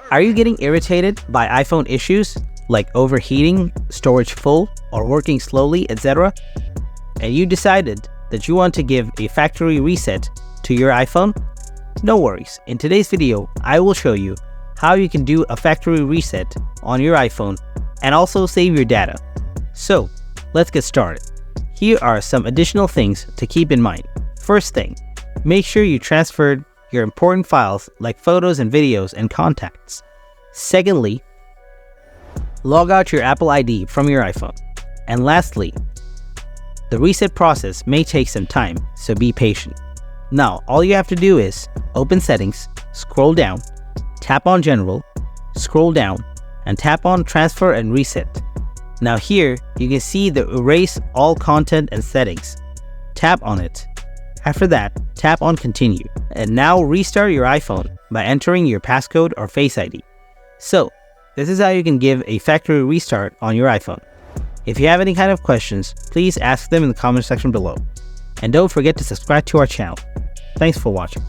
Are you getting irritated by iPhone issues like overheating, storage full, or working slowly, etc.? And you decided that you want to give a factory reset to your iPhone? No worries. In today's video, I will show you how you can do a factory reset on your iPhone and also save your data. So, let's get started. Here are some additional things to keep in mind. First thing, make sure you transferred your important files like photos and videos and contacts. Secondly, log out your Apple ID from your iPhone. And lastly, the reset process may take some time, so be patient. Now, all you have to do is open Settings, scroll down, tap on General, scroll down, and tap on Transfer and Reset. Now here, you can see the Erase All Content and Settings. Tap on it. After that, tap on Continue. And now restart your iPhone by entering your passcode or Face ID. So, this is how you can give a factory restart on your iPhone. If you have any kind of questions, please ask them in the comment section below. And don't forget to subscribe to our channel. Thanks for watching.